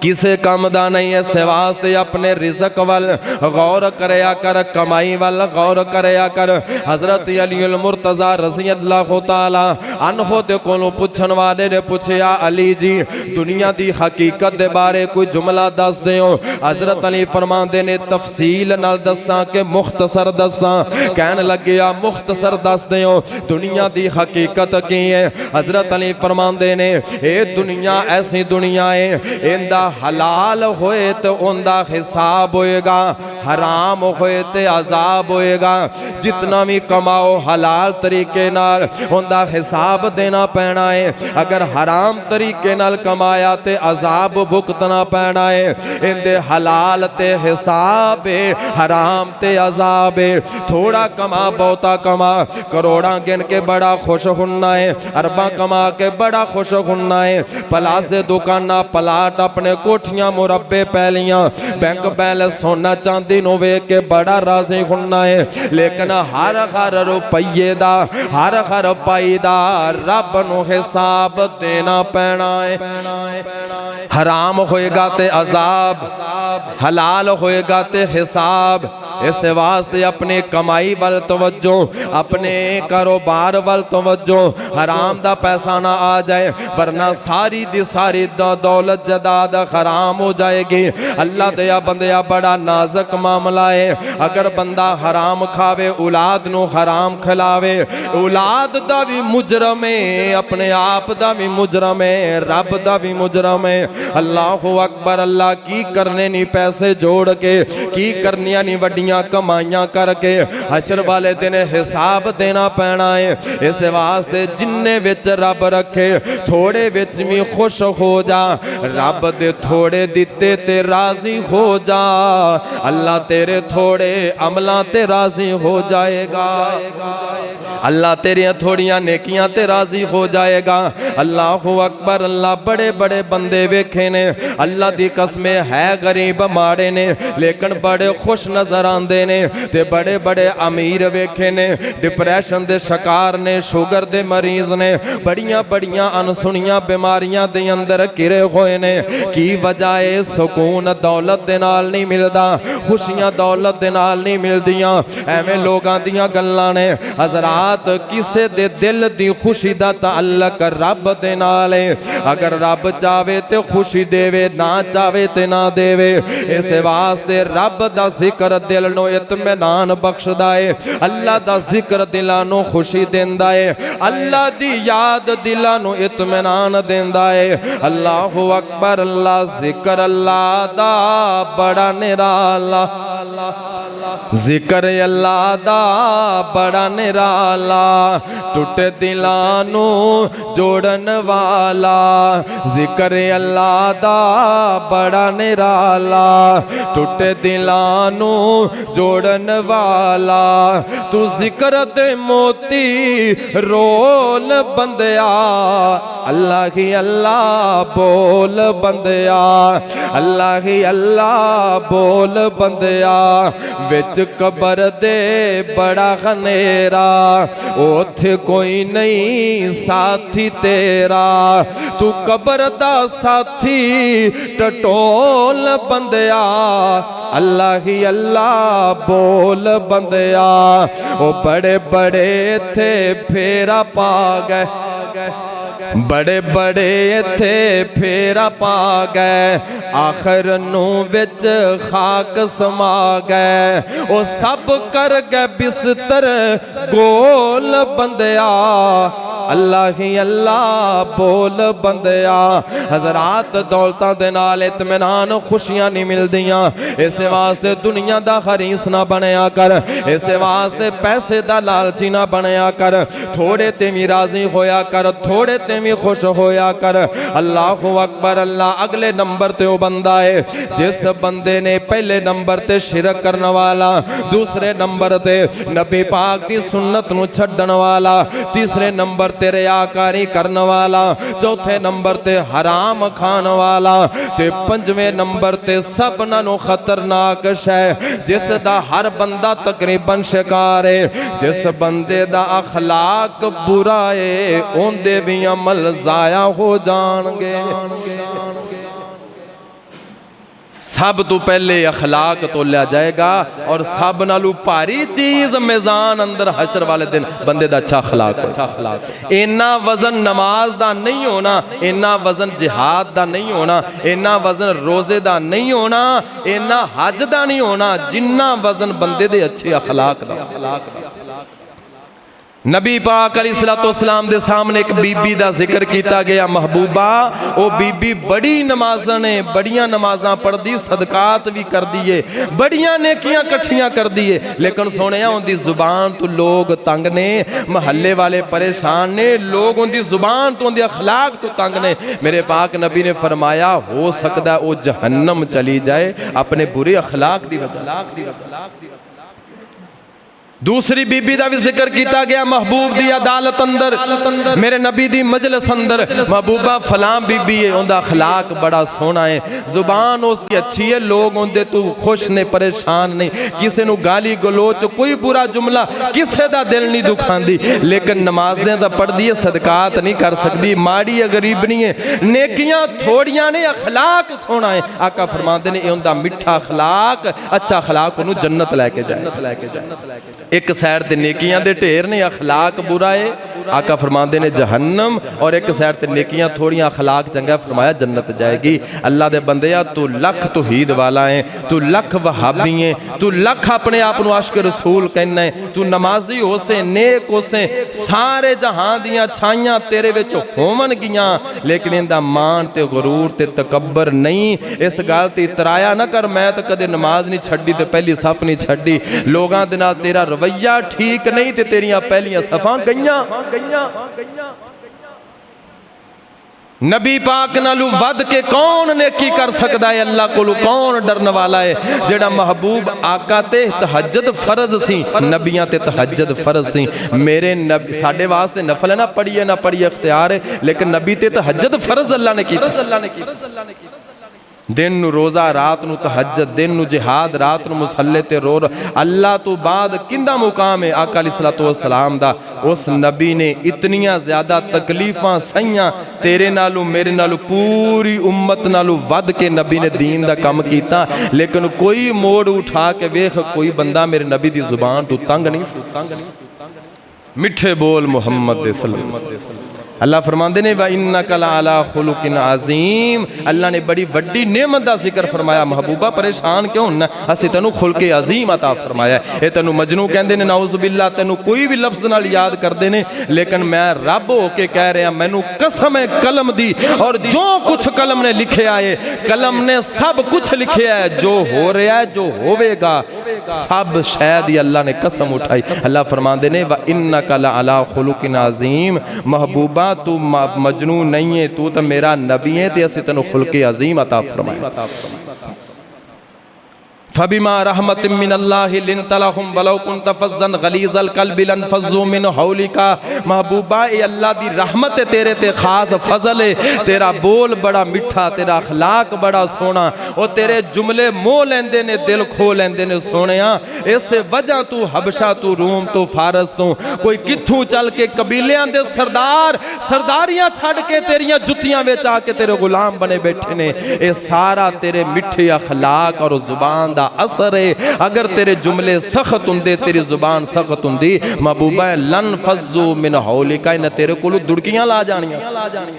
किसे काम दा नहीं है। इस वास्ते अपने रिज़्क वल गौर करया कर, कमाई वल गौर करया कर। हज़रत अली मुर्तज़ा रज़ी अल्लाह तआला अन्हु दे कोलों पुछन वाले ने पूछया, अली जी दुनिया दी हकीकत दे बारे कोई जुमला दस दिओ। हज़रत अली फरमांदे ने तफसील नाल दसां कि मुख्तसर दसां? कहन लग्या मुख्तसर दस दिओ, दुनिया दी हकीकत की है। हज़रत अली फरमांदे ने ए दुनिया ऐसी दुनिया है, इंदा हलाल होए तो उनका हिसाब होएगा, हराम होए तो अजाब होएगा। जितना भी कमाओ हलाल तरीके नाल उनका हिसाब देना पैना है, अगर हराम तरीके नाल कमाया तो अजाब भुगतना पैना है। इंदे हलाल ते हिसाब है, हराम ते अजाब है। थोड़ा कमा बहुता कमा, करोड़ा गिन के बड़ा खुश होना है, अरबा कमा के बड़ा खुश होना है। प्लाजे दुकाना प्लाट अपने कोठियां मुरब्बे पैलियां बैंक बैलेंस सोना चांदी नूं वेख के बड़ा राजी होना है। लेकिन हर हर रुपये दा हर पाई दा रब नूं हिसाब देना पैना है। हराम होएगा ते अजाब, हलाल होएगा ते हिसाब। इस वास्ते अपने कमाई वाल तवज्जो, अपने कारोबार वाल तवज्जो। हराम दा पैसा ना आ जाए, वरना सारी दी सारी दौलत जदाद हराम हो जाएगी। अल्लाह दया बंदिया बड़ा नाजुक मामला है। अगर बंदा हराम खावे, औलाद नू हराम खिलावे, औलाद दा भी मुजरम है, अपने आप दा भी मुजरम है, रब दा भी मुजरम है। अल्लाहु अकबर। अल्लाह की करने नी पैसे जोड़ के, की करनिया नी वड्डियां कमाइयां करके, हशर वाले दिन हिसाब देना पैना है। इस वास्ते जिन्ने विच रब रखे थोड़े विच भी खुश हो जा, रब दे थोड़े दिते ते राजी हो जा, अल्लाह तेरे थोड़े अमलां ते राजी हो जाएगा। अल्लाह तेरिया थोड़ियां नेकियां ते राजी हो जाएगा। अल्लाहु अकबर। अल्लाह बड़े बड़े बंदे वेखे ने, अल्लाह दी कसमें है गरीब माड़े ने लेकिन बड़े खुश नजर आंदे ने, ते बड़े बड़े अमीर वेखे ने डिप्रेशन दे शिकार ने, शुगर दे मरीज ने, बड़ियां बड़ियां अनसुनियां बीमारियां दे अंदर घिरे होए ने। की वजह है? सुकून दौलत दे नाल नहीं मिलदा, खुशियां दौलत दे नाल नहीं मिलदियां। एवें लोगां दियां गल्लां ने। हज़रात किसे दे दिल दी खुशी दा ताल्लुक रब दे नाल है। अगर रब चाहे तो खुशी देवे, ना चाहे तो ना देवे। इस वास्ते रब दा जिक्र दिल नूं इत्मीनान बख्शदा है, अल्लाह दा जिक्र दिलां नूं खुशी देंदा है, अल्लाह दी याद दिलां नूं इत्मीनान देंदा है। अल्लाहु अकबर। अल्लाह जिक्र अल्लाह दा बड़ा निराला, जिक्र अल्लाह दा बड़ा निराला, टुटे दिलां नूं जोड़न वाला। जिक्र अल्लाह दा बड़ा निराला, टुटे दिलां नूं जोड़न वाला। तू जिक्र दे मोती रोल बंदिया, अल्लाह ही अल्लाह बोल बंदिया, अल्लाह ही अल्लाह बोल बंदिया। विच कबर दे बड़ा खनेरा, ओथे कोई नहीं साथी तेरा। तू कबर दा साथी टटोल बंदिया, अल्लाह ही अल्लाह बोल बंदिया। ओ बड़े बड़े थे फेरा पा गए, बड़े बड़े इत्थे फेरा पा गए, आखिर नू विच खाक समा गए। ओ सब कर गए बिस्तर गोल बंदिया, अल्लाह ही अल्लाह बोल बंदिया। हज़रात दौलतां दे नाल इत्मीनान खुशियां नहीं मिलदियां। इस वास्ते दुनिया दा खरीस ना बनया कर, इस वास्ते पैसे दा लालची ना बनया कर। थोड़े ते भी राजी होया कर, थोड़े ते भी खुश होया कर। अल्लाहु अकबर। अल्लाह अगले नंबर ते ओ बंदा है जिस बंदे ने पहले नंबर ते शिरक करने वाला, दूसरे नंबर ते नबी पाक दी सुन्नत नू छड्डण वाला, तीसरे नंबर ते रियाकारी करने वाला, चौथे नंबर ते हराम खान वाला, ते पंजवें नंबर ते सब नालों खतरनाक शै जिस दा हर बंदा तकरीबन शिकार है। जिस बंदे दा अखलाक बुरा है उनदे भी अमल जाया हो जाणगे। सब तो पहले अखलाक तोलिया जाएगा और सब नालू भारी चीज मेज़ान अंदर हशर वाले दिन बंदे दा अच्छा अखलाक। इन्ना वजन नमाज दा नहीं होना, इन्ना वजन जिहाद दा नहीं होना, इन्ना वजन रोजे दा नहीं होना, इन्ना हज दा नहीं होना जिन्ना वजन बंदे दे अच्छे अखलाक दा। नबी पाक अलैहिस्सलाम दे सामने एक बीबी दा जिक्र किया गया, महबूबा वो बीबी बड़ी नमाज़ां ने, बड़ियां नमाज़ां पढ़दी, सदकात भी कर दिए, बड़ियां नेकियां कट्ठियां कर दिए, लेकिन सोने उनकी जुबान तो लोग तंग ने, महल्ले वाले परेशान ने, लोग उनकी जुबान तो उनके अखलाक तो तंग ने। मेरे पाक नबी ने फरमाया हो सकता है वो जहन्नम चली जाए अपने बुरे अखलाक दी वजह। दूसरी बीबी का भी जिक्र किया गया, महबूब दी अदालत अंदर, मेरे नबी दी मजलिस अंदर, महबूबा फलां बीबी है, उनका अखलाक बड़ा सोहना है, जुबान उसकी अच्छी है, लोग उनके तू खुश ने, परेशान नहीं, किसी को गाली गलोच कोई बुरा जुमला किसी का दिल नहीं दुखांदी, लेकिन नमाजें तो पढ़दी है, सदकात नहीं कर सकती, माड़ी है, गरीब नहीं है, नेकियां थोड़ियां ने, अखलाक सोहना है। आका फरमाते ने उनका मिठा अखलाक, अच्छा अखलाक उन्होंने जन्नत लैके जाए। एक सैड ते नेकियां दे ढेर ने, अखलाक बुरा है, आका फरमाते ने जहन्नम, और एक सैड ते नेकियां थोड़ियां अखलाक चंगा, फरमाया जन्नत जाएगी। अल्लाह दे बंदेया तू लख तौहीद वाला है, तू लख वहाबी है, तू लख अपने आप को आशिक रसूल कहना है, तू नमाजी हो से, नेक हो से, सारे जहां दियां छाइयां तेरे विच होवन गियां, लेकिन इनदा मान ते गुरूर ते तकब्बर नहीं। इस गल ते इतराया ना कर, मैं तो कदे नमाज नहीं छड्डी ते पहली सफ नहीं छड्डी, लोगां दे नाल तेरा रवैया ठीक नहीं ते तेरियां पहलियां सफां गईयां। नबी पाक नालू वध के कौन नेकी कर सकता है, अल्लाह कोलू कौन डरन वाला है। जेड़ा महबूब आका ते तहज्जुद फर्ज सी, नबियां ते तहज्जुद फर्ज सी, मेरे नबी साडे वास्ते नफल है ना, पढ़िए ना पढ़िए इख्तियार है, लेकिन नबी ते तहज्जुद फर्ज अल्लाह ने की। दिन नू रोज़ा, रात नू तहज्जुद, दिन नू जिहाद, रात नू मुसल्ले ते रो। अल्लाह तो बाद किंदा मुकाम है आका अलैहिस्सलातु वस्सलाम दा। उस नबी ने इतनियां ज़्यादा तकलीफ़ां सहियां, तेरे नालू मेरे नालू पूरी उम्मत नालू वध के नबी ने दीन दा कम कीता, लेकिन कोई मोड़ उठा के वेख, कोई बंदा मेरे नबी दी जुबान तो तंग नहीं। मिठे बोल मुहम्मद सल्लल्लाहु अलैहि वसल्लम। अल्लाह फरमाते ने व इन्नका लअला खुलुकिन अज़ीम, अल्लाह ने बड़ी वड्डी नेमत का जिक्र फरमाया। महबूबा परेशान क्यों होना, असीं तैनूं खुलके अज़ीम अता फरमाया। ये तैनूं मजनू कहंदे ने, नाउज़ बिल्ला, तैनूं कोई भी लफ्ज़ नाल याद करते ने, लेकिन मैं रब होके कह रहा, मैनूं कसम है कलम दी, और जो कुछ कलम ने लिखिया है, कलम ने सब कुछ लिखिया है, जो हो रहा है, जो होवेगा, सब शायद ही अल्लाह ने कसम उठाई। अल्लाह फरमाते ने व इन्नका लअला खुलुकिन अज़ीम, महबूबा तू मजनू नहीं है, तू तो मेरा नबी है, ते असीं तैनूं खुल्के अज़ीम अता फरमाया। फबिमा रहमतिन मिनल्लाहि लिन्ता लहुम वलौ कुन्ता फज़्ज़न गलीज़ल क़ल्बि लन्फ़ज़्ज़ू मिन हौलिका। महबूबा ये अल्लाह दी रहमत है तेरे ते, खास फजल है, तेरा बोल बड़ा मिठा, तेरा अखलाक बड़ा सोहना, और तेरे जुमले मोह लेंदे ने, दिल खो लेंदे ने सोहणिया। इस वजह तू हबशा, तू रूम तो फारस तो कोई कित्थों चल के कबीलियां दे सरदार सरदारियां छड़ के तेरियां जुत्तियां विच आके तेरे गुलाम बने बैठे ने। ये सारा तेरे मिठे अखलाक और जुबान दा असर है। अगर तेरे जुमले सख्त हुंदे, तेरी जुबान सख्त हुंदी, महबूबा लन फज़्ज़ू मिन हौलिका, इन्हां तेरे कोलों दुड़कियां ला जानियां,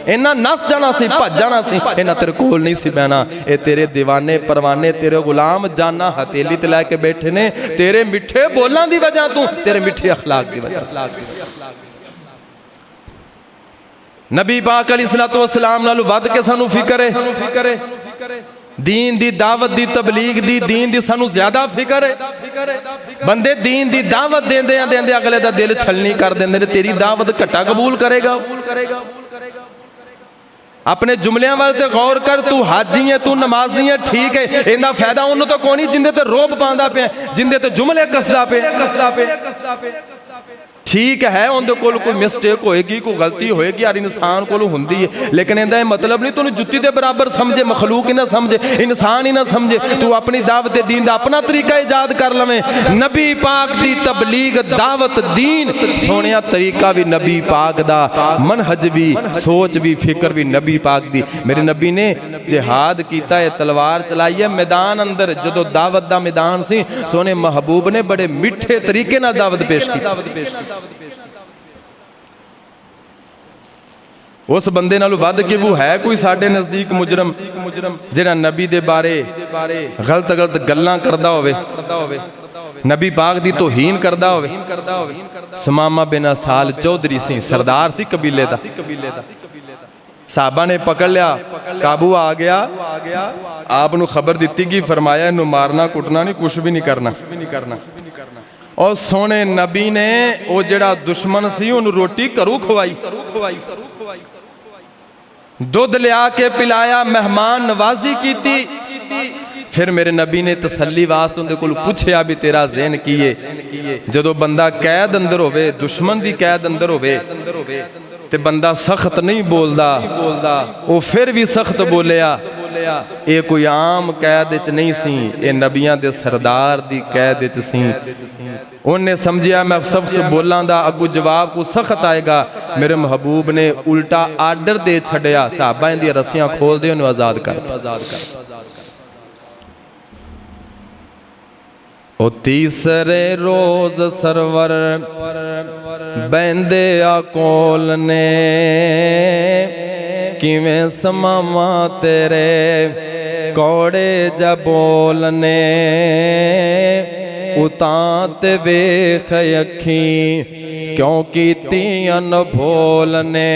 इन्हां नस जाना सी, भज जाना सी, इन्हां तेरे कोल नहीं सी बहना। ये तेरे दीवाने परवाने, तेरे गुलाम जाना हथेली ते लैके बैठे ने, तेरे मिठे बोलां दी वजह तू, तेरे मिठे अखलाक दी वजह। नबी पाक अलैहिस्सलातु वस्सलाम नाल वध के सानू फिक्र है, दीन दी दावत दी तबलीग दी, दीन दी सानू ज्यादा फिक्र है। बंदे दीन दी दावत देंदे देंदे अगले दा दिल छलनी कर देंदे ने, तेरी दावत घटा कबूल करेगा। अपने जुमलियां वाल ते गौर कर, तू हाजी है, तू नमाजी है, ठीक है, इन्दा फायदा उन्होंने तो कोई नहीं जिंदे ते रोब पांदा पे, जिंदे ते जुमले कसदा पे। ठीक है उनके कोल कोई मिसटेक होएगी, कोई गलती होएगी, हर इंसान कोल हुंदी है, लेकिन इहदा मतलब नहीं तू जुत्ती दे बराबर समझे, मखलूक ही ना समझे, इंसान ही ना समझे, तू अपनी दावत दीन दा अपना तरीका ईजाद कर लवें। नबी पाक दी तबलीग दावत दीन सोनिया तरीका भी नबी पाक दा, मनहज भी, सोच भी, फिक्र भी नबी पाक दी। मेरे नबी ने जिहाद कीता है, तलवार चलाई है मैदान अंदर, जदों दावत दा मैदान सी सोने महबूब ने बड़े मिठे तरीके नाल दावत पेश की। उस बंदे नालों वध के वो है कोई साडे नज़दीक मुजरम जिहड़ा नबी दे बारे गलत गलत गल्लां करदा होवे, नबी पाक दी तौहीन करदा होवे। सुमामा बिन असाल चौधरी सी, सरदार सी कबीले दा। साहबा ने पकड़ लिया, काबू आ गया, आप नूं खबर दी गई, फरमाया इनू मारना कुटना नहीं, कुछ भी नहीं करना। और सोने नबी ने वो जिहड़ा दुश्मन सी उन्होंने रोटी घरों खवाई, दुध लिया के पिलाया, मेहमान नवाजी की। फिर मेरे नबी ने तसल्ली वास्ते उनके कोल पूछया भी तेरा ज़हन की है। जदों बंदा कैद अंदर होवे, दुश्मन दी कैद अंदर होवे ते बंदा सख्त नहीं बोलदा, वो फिर भी सख्त बोलिया। ये कोई आम कैद च नहीं सी, ये नबियां दे सरदार दी कैद च सी। उन्हें समझिया मैं सख्त बोलां दा अगू जवाब को सख्त आएगा। मेरे महबूब ने उल्टा आर्डर दे छड़िया, साहबा दी रस्सियां खोल दे, उन्हें आज़ाद कर। ओ तीसरे रोज सरवर बैंदे आकोल ने किवें समावा तेरे कौड़े जा बोलने, उतां ते वेख अखी क्यों कीती अनभोलने।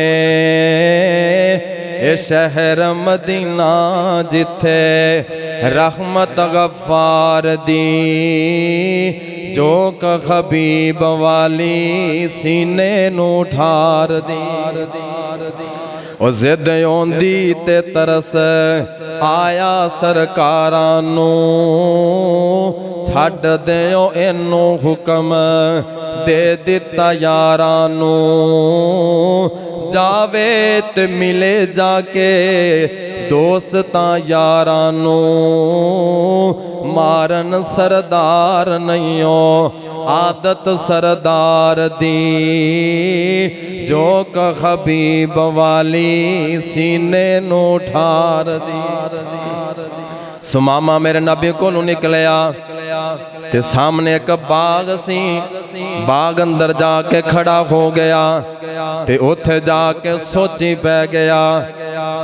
ए शहर मदीना जिथे रहमत गफ्फार दी, जो हबीब वाली सीने नू ठार दी। ओ जिद औंदी ते तरस आया सरकारां नू, छड्ड दिओ इनू हुक्म दे दिता यारां नू। जावे ते मिले जाके दोस्तां यारां नू, मारन सरदार नहींओ आदत सरदार दी, जो हबीब वाली सीने नू ठार दी। सुमामा मेरे नबी को निकलिया ते सामने एक बाग सी, बाग अंदर जाके खड़ा हो गया ते उथे जाके सोची पै गया।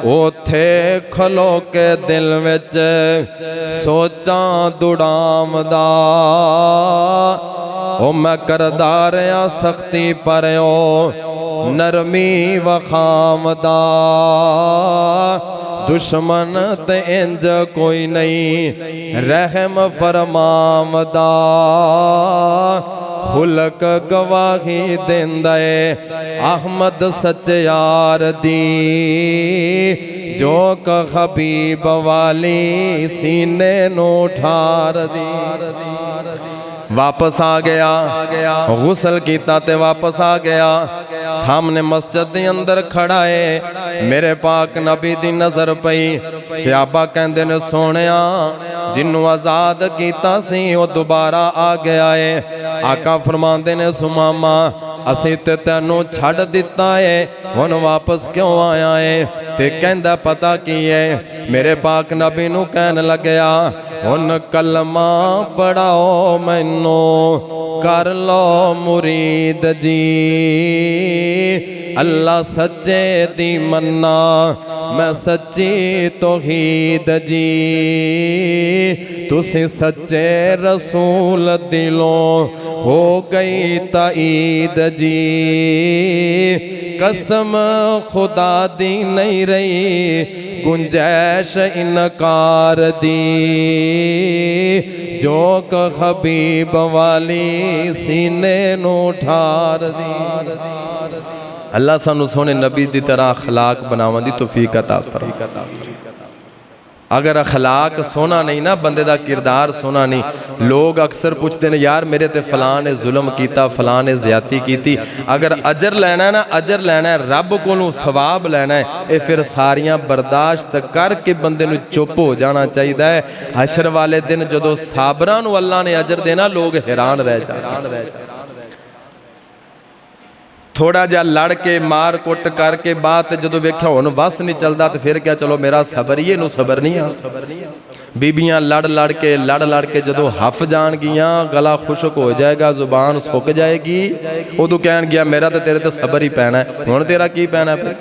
उथे खलो के दिल विच सोचा दुड़ामदा, ओ मैं करदा रहा सख्ती पर ओ नरमी वखामदा। दुश्मन ते इंज कोई नहीं रहम फरमामदा, खुलक गवाही देंदा है अहमद सच यार दी, जो हबीब वाली सीने नू ठार दी। वापस आ गया, गुसल कीता ते वापस आ गया। सामने मस्जिद दे अंदर खड़ा है, मेरे पाक नबी दी नजर पई। सहाबा कहंदे ने सोनिया जिन्नू आजाद कीता सी वो दोबारा आ गया है। आका फरमांदे ने सुमामा असीं ते तैनू छड्ड दिता है, हुण वापस क्यों आया है? ते कहंदा पता की है, मेरे पाक नबी नू कहन लग्या हुण कलमा पढ़ाओ मैनू कर लो मुरीद जी। अल्लाह सच्चे दी मन्ना मैं सच्ची तौहीद जी, तुसी सच्चे रसूल दिलों हो गई ताईद जी। कसम खुदा दी नहीं रही गुंजैश इनकार दी, जो हबीब वाली सीने नू ठार दी। अल्लाह सानू सोने नबी दी तरह अखलाक बनावन दी तौफीक अता फरमाए। अगर अखलाक सोना नहीं ना, बंदे दा किरदार सोना नहीं। लोग अक्सर पूछते हैं यार मेरे ते फलां ने जुल्म कीता, फलां ने ज़्यादती कीती। अगर अजर लैना है ना, अजर लैना है, रब कोलों सवाब लैना है, ये फिर सारियां बर्दाश्त करके बंदे नूं चुप हो जाना चाहिए है। हशर वाले दिन जदों साबरां नूं अल्लाह ने अजर देना, लोग हैरान रह जाए। थोड़ा जा लड़ के मार कुट करके बात जो वेख्या हुण बस नहीं चलता, तो फिर क्या चलो मेरा सबर ही, इनू सबर नहीं आ। बीबियां लड़ के जो हफ जान गियां, गला खुशक हो जाएगा, जुबान सुक जाएगी, उदों कहन गया मेरा तो तेरे ते सबर ही पैना है। हुण तेरा की पैना है?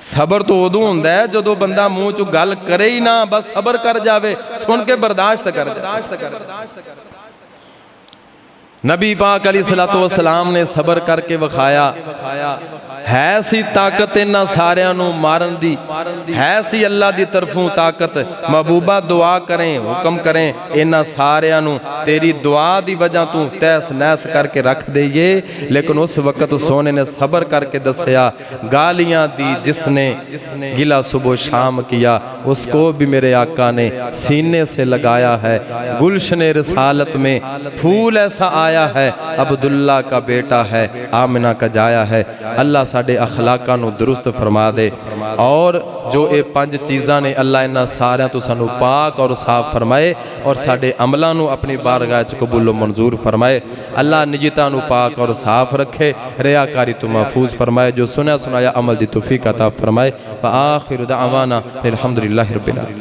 सबर तो उदों हुंदा है जदों बंदा मूँह चों गल करे ही ना, बस सबर कर जावे, सुन के बर्दाश्त कर। नबी पाक अलैहिस्सलातु वस्सलाम ने सबर करके विखाया। है सी ताकत इन्हां सारियां नूं मारन दी, है सी अल्लाह दी तरफों ताकत। महबूबा दुआ करें, हुक्म करें, इन्हां सारियां नूं तेरी दुआ दी वजह तू तैस नैस करके रख दईए। लेकिन उस वक्त सोने ने सबर करके दसिया, गालियां दी जिसने गिला सुबह शाम किया, उसको भी मेरे आका ने सीने से लगाया है। गुलशने रिसालत में फूल ऐसा आया है, अब्दुल्ला का बेटा है, आमिना का जाया है। अल्लाह साडे अखलाकां नूं दुरुस्त फरमा दे, और जो ये 5 चीज़ां ने अल्लाह इन्हां सारियां तो सानू पाक और साफ फरमाए, और साडे अमलां नूं अपनी बारगाह च कबूल मंजूर फरमाए। अल्लाह निजता नूं पाक और साफ रखे, रियाकारी तो महफूज फरमाए। जो सुना सुनाया अमल दी तौफीक अता फरमाए। व आखिर दावाना अल्हम्दुलिल्लाहि रब्बिल आलमीन।